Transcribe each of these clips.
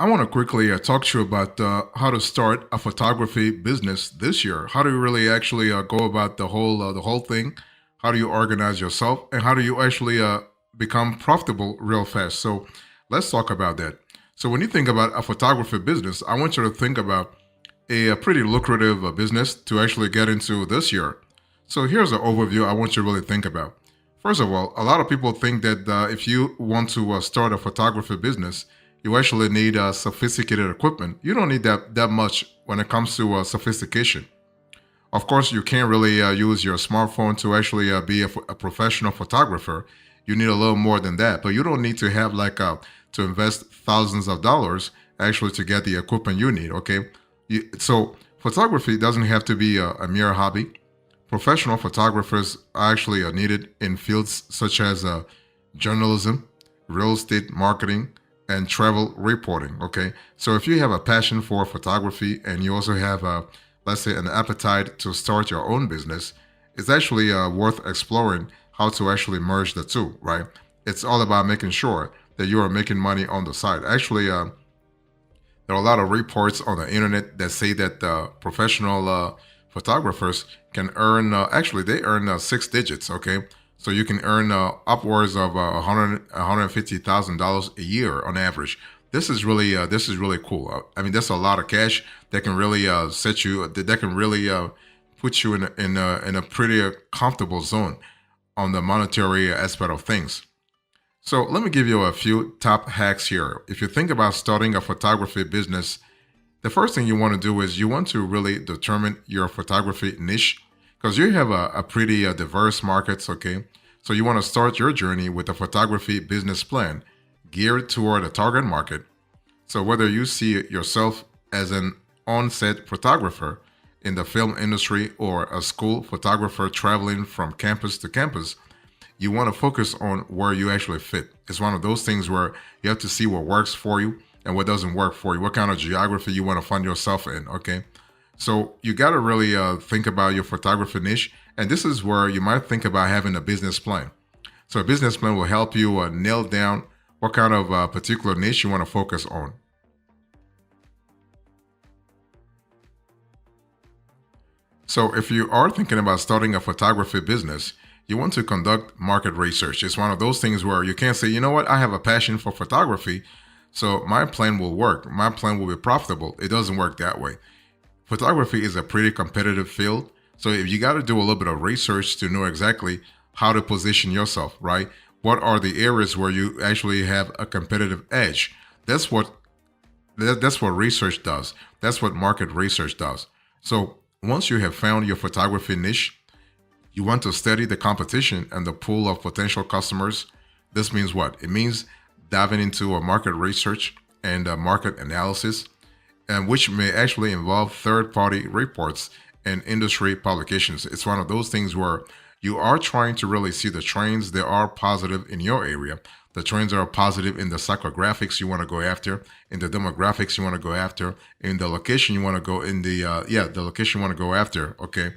I want to quickly talk to you about how to start a photography business this year. How do you really actually go about the whole thing? How do you organize yourself, and how do you actually become profitable real fast? So let's talk about that. So when you think about a photography business, I want you to think about a pretty lucrative business to actually get into this year. So here's an overview I want you to really think about. First of all, a lot of people think that if you want to start a photography business, you actually need sophisticated equipment. You don't need that much when it comes to sophistication. Of course, you can't really use your smartphone to actually be a professional photographer. You need a little more than that, but you don't need to have to invest thousands of dollars actually to get the equipment you need. Okay, so photography doesn't have to be a mere hobby. Professional photographers actually are needed in fields such as journalism, real estate marketing, and travel reporting. Okay, so if you have a passion for photography and you also have let's say an appetite to start your own business, it's actually worth exploring how to actually merge the two, right? It's all about making sure that you are making money on the side. Actually, there are a lot of reports on the internet that say that professional photographers can earn, actually, they earn six digits, okay? So you can earn upwards of 150,000 dollars a year on average. This is really cool. I mean, that's a lot of cash that can really set you that can really put you in a pretty comfortable zone on the monetary aspect of things. So let me give you a few top hacks here. If you think about starting a photography business, the first thing you want to do is you want to really determine your photography niche because you have a pretty diverse markets, okay? So you want to start your journey with a photography business plan geared toward a target market. So whether you see yourself as an on-set photographer in the film industry or a school photographer traveling from campus to campus, you want to focus on where you actually fit. It's one of those things where you have to see what works for you and what doesn't work for you, what kind of geography you want to find yourself in, okay? So you got to really think about your photography niche, and this is where you might think about having a business plan. So a business plan will help you nail down what kind of particular niche you want to focus on. So if you are thinking about starting a photography business, you want to conduct market research. It's one of those things where you can't say, you know what, I have a passion for photography, so my plan will work. My plan will be profitable. It doesn't work that way. Photography is a pretty competitive field. So if you got to do a little bit of research to know exactly how to position yourself, right? What are the areas where you actually have a competitive edge? That's what that's what research does. That's what market research does. So once you have found your photography niche, you want to study the competition and the pool of potential customers. This means what? It means diving into a market research and a market analysis, and which may actually involve third-party reports and industry publications. It's one of those things where you are trying to really see the trends that are positive in your area. The trends are positive in the psychographics you want to go after, in the demographics you want to go after, in the location you want to go in the location you want to go after. Okay,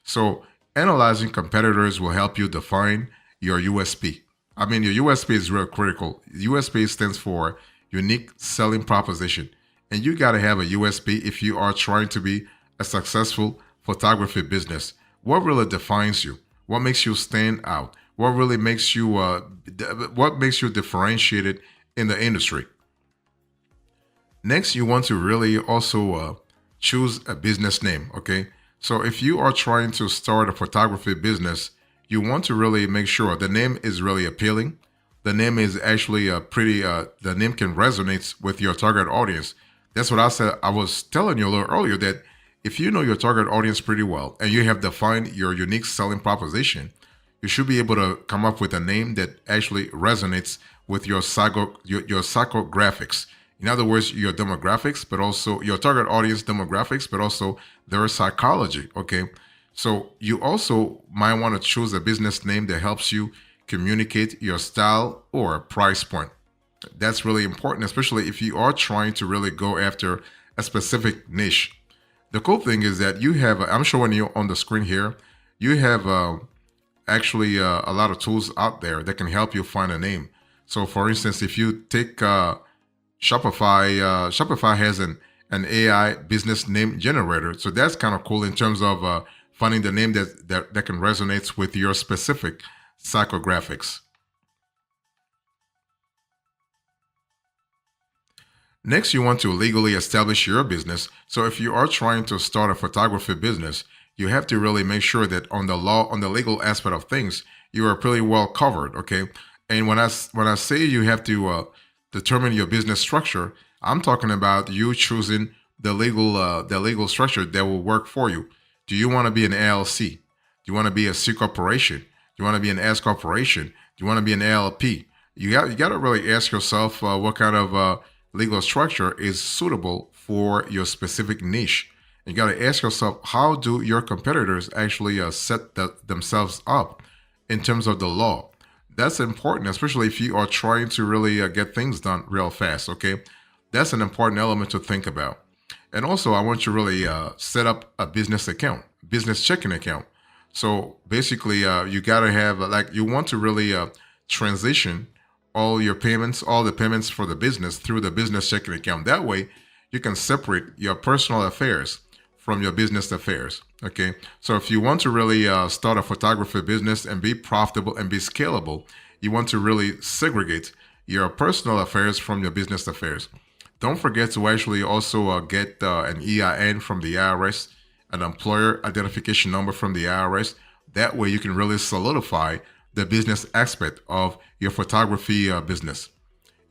so analyzing competitors will help you define your USP. I mean, your USP is real critical. USP stands for unique selling proposition. And you got to have a USP if you are trying to be a successful photography business. What really defines you? What makes you stand out? What really makes you what makes you differentiated in the industry? Next, you want to really also choose a business name, okay? So if you are trying to start a photography business, you want to really make sure the name is really appealing. The name is actually the name can resonate with your target audience. That's what I said. I was telling you a little earlier that if you know your target audience pretty well and you have defined your unique selling proposition, you should be able to come up with a name that actually resonates with your psychographics. In other words, your demographics, but also your target audience demographics, but also their psychology. Okay. So you also might want to choose a business name that helps you communicate your style or price point. That's really important, especially if you are trying to really go after a specific niche. The cool thing is that you have, I'm showing you on the screen here, you have actually a lot of tools out there that can help you find a name. So for instance, if you take Shopify has an AI business name generator, so that's kind of cool in terms of finding the name that can resonate with your specific psychographics. Next, you want to legally establish your business. So if you are trying to start a photography business, you have to really make sure that on the legal aspect of things, you are pretty well covered. Okay. And when I say you have to determine your business structure, I'm talking about you choosing the legal structure that will work for you. Do you want to be an LLC? Do you want to be a C corporation? Do you want to be an S corporation? Do you want to be an LLP? You got to really ask yourself what kind of legal structure is suitable for your specific niche. You got to ask yourself, how do your competitors actually themselves up in terms of the law? That's important, especially if you are trying to really get things done real fast. Okay, that's an important element to think about. And also, I want you to really set up a business account, business checking account. So basically, you got to have like you want to really transition all the payments for the business through the business checking account. That way, you can separate your personal affairs from your business affairs. Okay. So if you want to really start a photography business and be profitable and be scalable, you want to really segregate your personal affairs from your business affairs. Don't forget to actually also get an EIN from the IRS, an employer identification number from the IRS. That way, you can really solidify the business aspect of your photography business.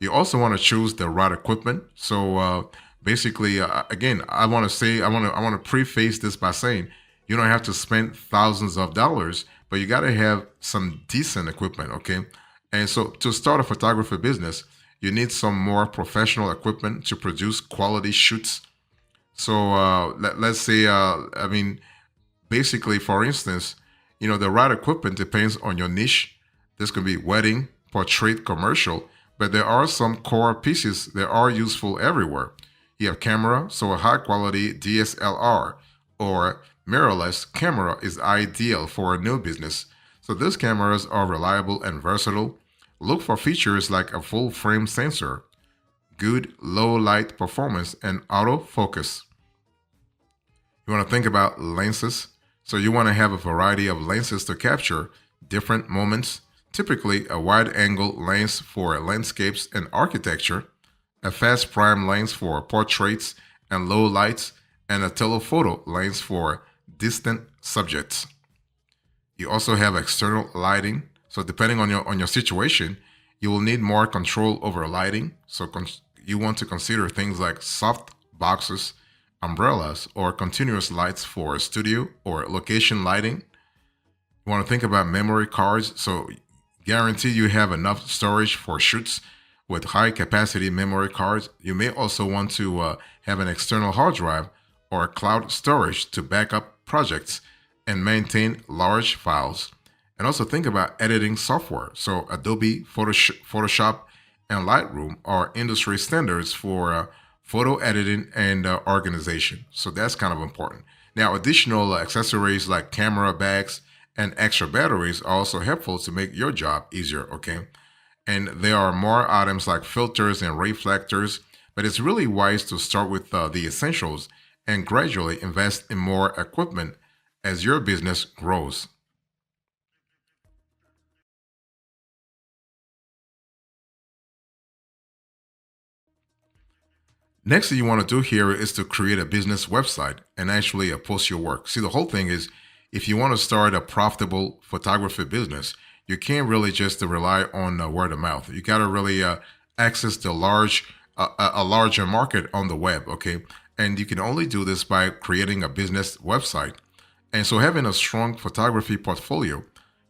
You also want to choose the right equipment. So basically, again, I want to preface this by saying you don't have to spend thousands of dollars, but you got to have some decent equipment. Okay, and so to start a photography business, you need some more professional equipment to produce quality shoots. So let's say, basically, for instance, the right equipment depends on your niche. This could be wedding, portrait, commercial, but there are some core pieces that are useful everywhere. You have camera, so a high quality DSLR or mirrorless camera is ideal for a new business. So these cameras are reliable and versatile. Look for features like a full frame sensor, good low light performance, and autofocus. You want to think about lenses. So you want to have a variety of lenses to capture different moments. Typically, a wide angle lens for landscapes and architecture, a fast prime lens for portraits and low lights, and a telephoto lens for distant subjects. You also have external lighting. So depending on your situation, you will need more control over lighting. So you want to consider things like soft boxes, umbrellas, or continuous lights for studio or location lighting. You want to think about memory cards. So guarantee you have enough storage for shoots with high capacity memory cards. You may also want to have an external hard drive or cloud storage to back up projects and maintain large files. And also think about editing software. So Adobe, Photoshop, and Lightroom are industry standards for photo editing and organization. So that's kind of important. Now, additional accessories like camera bags and extra batteries are also helpful to make your job easier, okay? And there are more items like filters and reflectors, but it's really wise to start with the essentials and gradually invest in more equipment as your business grows. Next thing you want to do here is to create a business website and actually post your work. See, the whole thing is if you want to start a profitable photography business, you can't really just rely on word of mouth. You got to really access the a larger market on the web, okay? And you can only do this by creating a business website. And so having a strong photography portfolio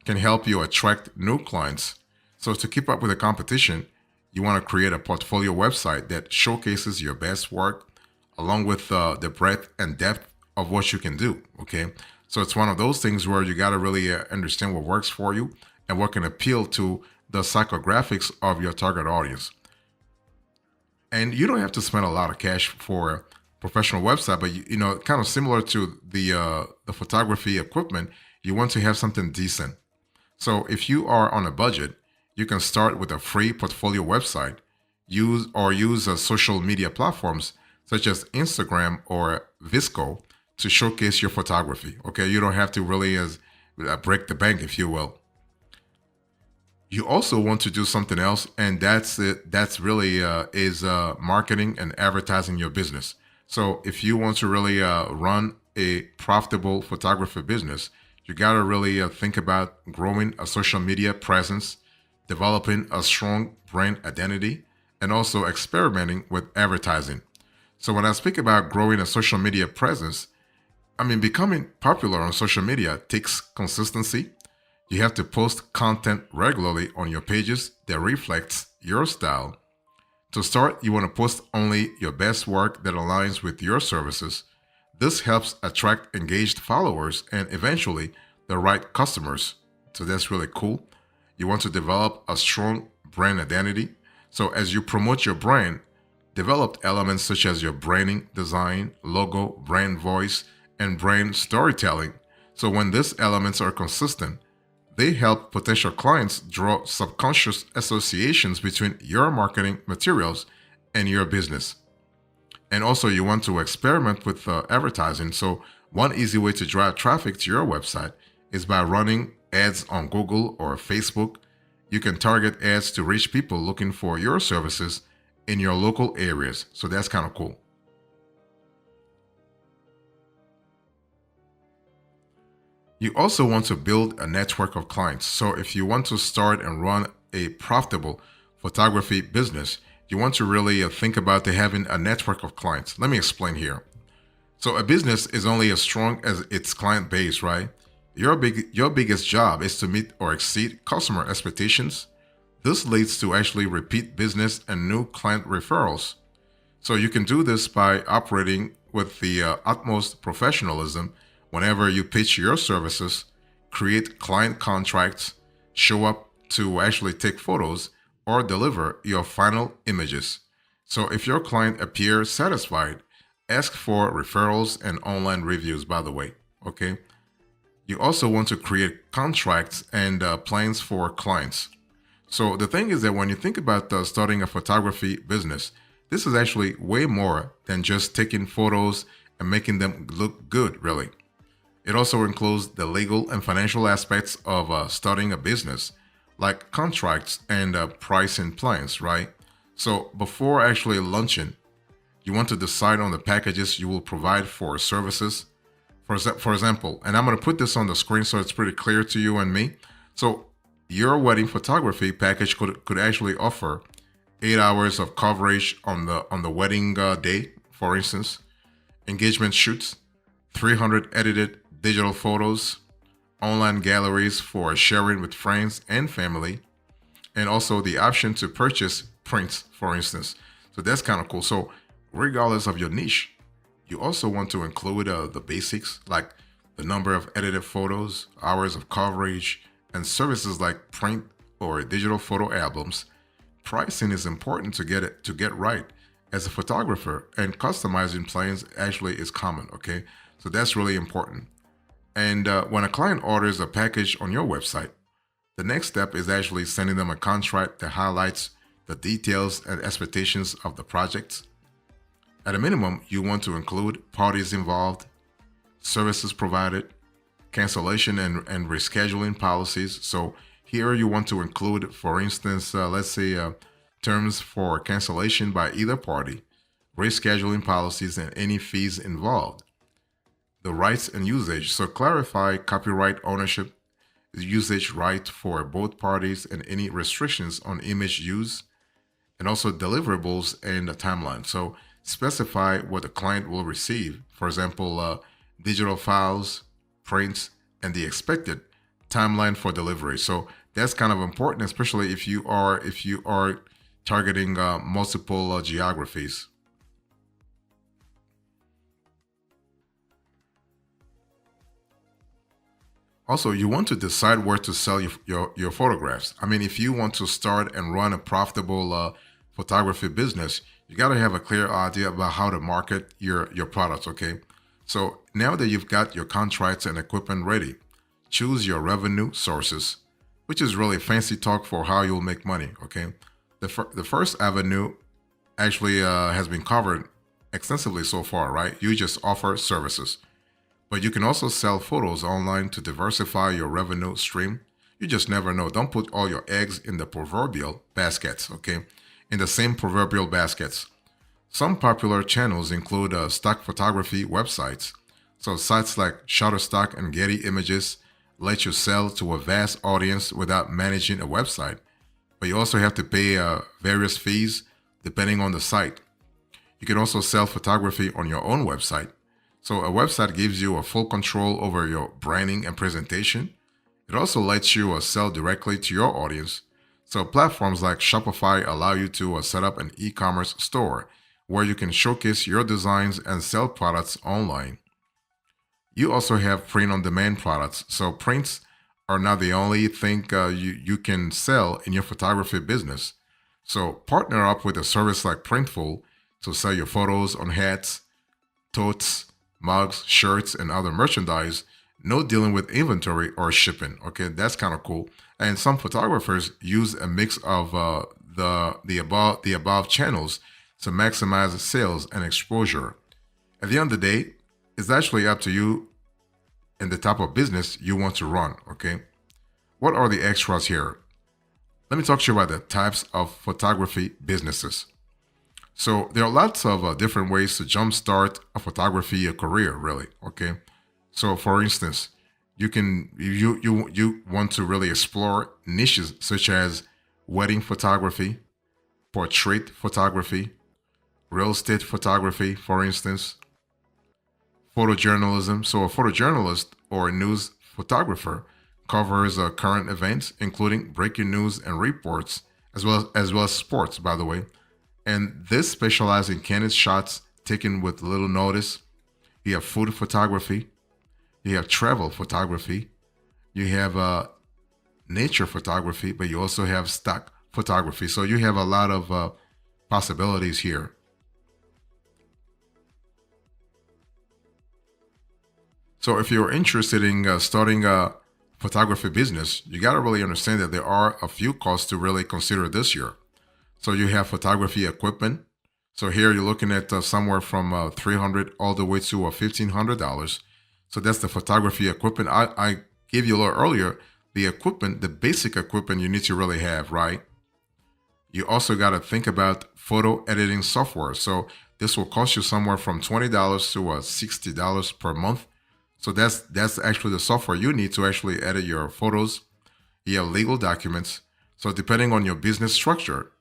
can help you attract new clients. So to keep up with the competition, you want to create a portfolio website that showcases your best work along with the breadth and depth of what you can do. Okay. So it's one of those things where you got to really understand what works for you and what can appeal to the psychographics of your target audience. And you don't have to spend a lot of cash for a professional website, but kind of similar to the photography equipment, you want to have something decent. So if you are on a budget, you can start with a free portfolio website. use social media platforms such as Instagram or Visco to showcase your photography. Okay, you don't have to really as break the bank, if you will. You also want to do something else, and that's it. That's really is marketing and advertising your business. So if you want to really run a profitable photography business, you got to really think about growing a social media presence, developing a strong brand identity, and also experimenting with advertising. So when I speak about growing a social media presence, I mean becoming popular on social media takes consistency. You have to post content regularly on your pages that reflects your style. To start, you want to post only your best work that aligns with your services. This helps attract engaged followers and eventually the right customers. So that's really cool. You want to develop a strong brand identity. So as you promote your brand, develop elements such as your branding, design, logo, brand voice, and brand storytelling. So when these elements are consistent, they help potential clients draw subconscious associations between your marketing materials and your business. And also, you want to experiment with advertising. So, one easy way to drive traffic to your website is by running ads on Google or Facebook. You can target ads to reach people looking for your services in your local areas. So, that's kind of cool. You also want to build a network of clients. So, if you want to start and run a profitable photography business, you want to really think about having a network of clients. Let me explain here. So, a business is only as strong as its client base, right? Your biggest job is to meet or exceed customer expectations. This leads to actually repeat business and new client referrals. So you can do this by operating with the utmost professionalism whenever you pitch your services, create client contracts, show up to actually take photos, or deliver your final images. So if your client appears satisfied, ask for referrals and online reviews, by the way. Okay. You also want to create contracts and plans for clients. So the thing is that when you think about starting a photography business, this is actually way more than just taking photos and making them look good, really. It also includes the legal and financial aspects of starting a business, like contracts and pricing plans, right? So before actually launching, you want to decide on the packages you will provide for services. For example, and I'm going to put this on the screen so it's pretty clear to you and me. So your wedding photography package could actually offer 8 hours of coverage on the wedding day, for instance, engagement shoots, 300 edited digital photos, online galleries for sharing with friends and family, and also the option to purchase prints, for instance. So that's kind of cool. So regardless of your niche, you also want to include the basics like the number of edited photos, hours of coverage, and services like print or digital photo albums. Pricing is important to get right as a photographer, and customizing plans actually is common. Okay, so that's really important. And when a client orders a package on your website, the next step is actually sending them a contract that highlights the details and expectations of the project. At a minimum, you want to include parties involved, services provided, cancellation and rescheduling policies. So here you want to include, for instance, let's say terms for cancellation by either party, rescheduling policies, and any fees involved. The rights and usage. So clarify copyright ownership, usage right for both parties, and any restrictions on image use, and also deliverables and the timeline. So specify what the client will receive. For example, digital files, prints, and the expected timeline for delivery. So that's kind of important, especially if you are targeting multiple geographies. Also, you want to decide where to sell your photographs. I mean, if you want to start and run a profitable photography business, you got to have a clear idea about how to market your products, okay? So now that you've got your contracts and equipment ready, choose your revenue sources, which is really fancy talk for how you'll make money, okay? The first avenue actually has been covered extensively so far, right? You just offer services, but you can also sell photos online to diversify your revenue stream. You just never know. Don't put all your eggs in the proverbial baskets, okay? In the same proverbial baskets. Some popular channels include stock photography websites. So sites like Shutterstock and Getty Images let you sell to a vast audience without managing a website. But you also have to pay various fees depending on the site. You can also sell photography on your own website. So a website gives you a full control over your branding and presentation. It also lets you sell directly to your audience. So platforms like Shopify allow you to set up an e-commerce store where you can showcase your designs and sell products online. You also have print-on-demand products. So prints are not the only thing you can sell in your photography business. So partner up with a service like Printful to sell your photos on hats, totes, mugs, shirts, and other merchandise. No dealing with inventory or shipping. Okay, that's kind of cool. And some photographers use a mix of the above channels to maximize sales and exposure. At the end of the day, it's actually up to you and the type of business you want to run. Okay, what are the extras here? Let me talk to you about the types of photography businesses. So there are lots of different ways to jumpstart a photography career, really. Okay, so for instance, you want to really explore niches such as wedding photography, portrait photography, real estate photography, for instance, photojournalism. So a photojournalist or a news photographer covers current events, including breaking news and reports, as well as sports, by the way. And this specializes in candid shots taken with little notice. You have food photography, you have travel photography, you have nature photography, but you also have stock photography. So you have a lot of possibilities here. So if you're interested in starting a photography business, you got to really understand that there are a few costs to really consider this year. So you have photography equipment. So here you're looking at somewhere from $300 all the way to $1,500. So that's the photography equipment. I gave you a little earlier the equipment, the basic equipment you need to really have, right? You also got to think about photo editing software. So this will cost you somewhere from $20 to $60 per month. So that's actually the software you need to actually edit your photos. You have legal documents. So depending on your business structure,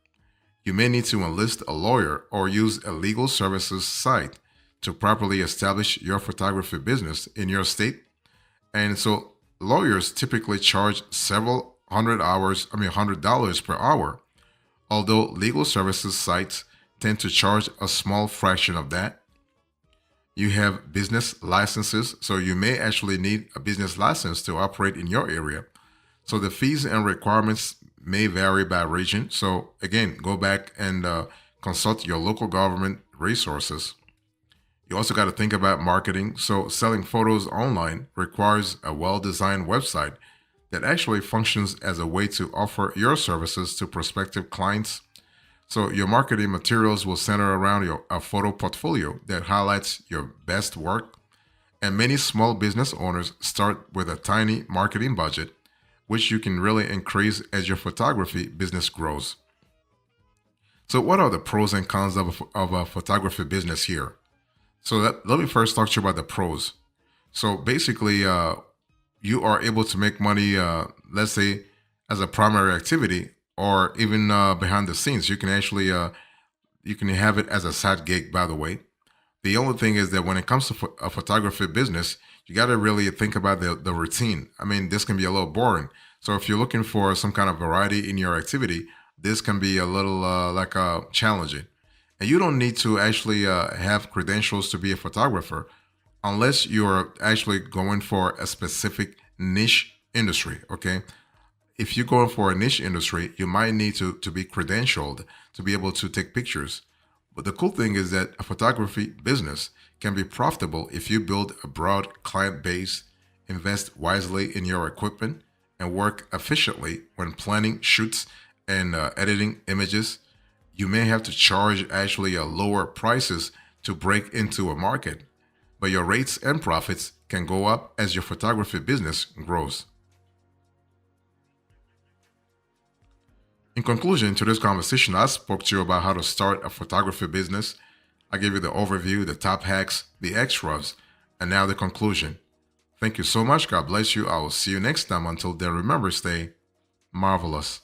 you may need to enlist a lawyer or use a legal services site to properly establish your photography business in your state. And so lawyers typically charge several $100 per hour, although legal services sites tend to charge a small fraction of that. You have business licenses, so you may actually need a business license to operate in your area. So the fees and requirements may vary by region. So again, go back and consult your local government resources. You also got to think about marketing. So selling photos online requires a well-designed website that actually functions as a way to offer your services to prospective clients. So your marketing materials will center around a photo portfolio that highlights your best work. And many small business owners start with a tiny marketing budget, which you can really increase as your photography business grows. So what are the pros and cons of a photography business here? So let me first talk to you about the pros. So basically, you are able to make money, let's say, as a primary activity, or even behind the scenes. You can actually you can have it as a side gig. By the way, the only thing is that when it comes to a photography business, you got to really think about the routine. I mean, this can be a little boring. So if you're looking for some kind of variety in your activity, this can be a little challenging. And you don't need to actually have credentials to be a photographer unless you're actually going for a specific niche industry. Okay. If you're going for a niche industry, you might need to be credentialed to be able to take pictures. But the cool thing is that a photography business can be profitable if you build a broad client base, invest wisely in your equipment, and work efficiently when planning shoots and editing images, you may have to charge actually a lower prices to break into a market, but your rates and profits can go up as your photography business grows. In conclusion to this conversation, I spoke to you about how to start a photography business. I gave you the overview, the top hacks, the extras, and now the conclusion. Thank you so much. God bless you. I will see you next time. Until then, remember, stay marvelous.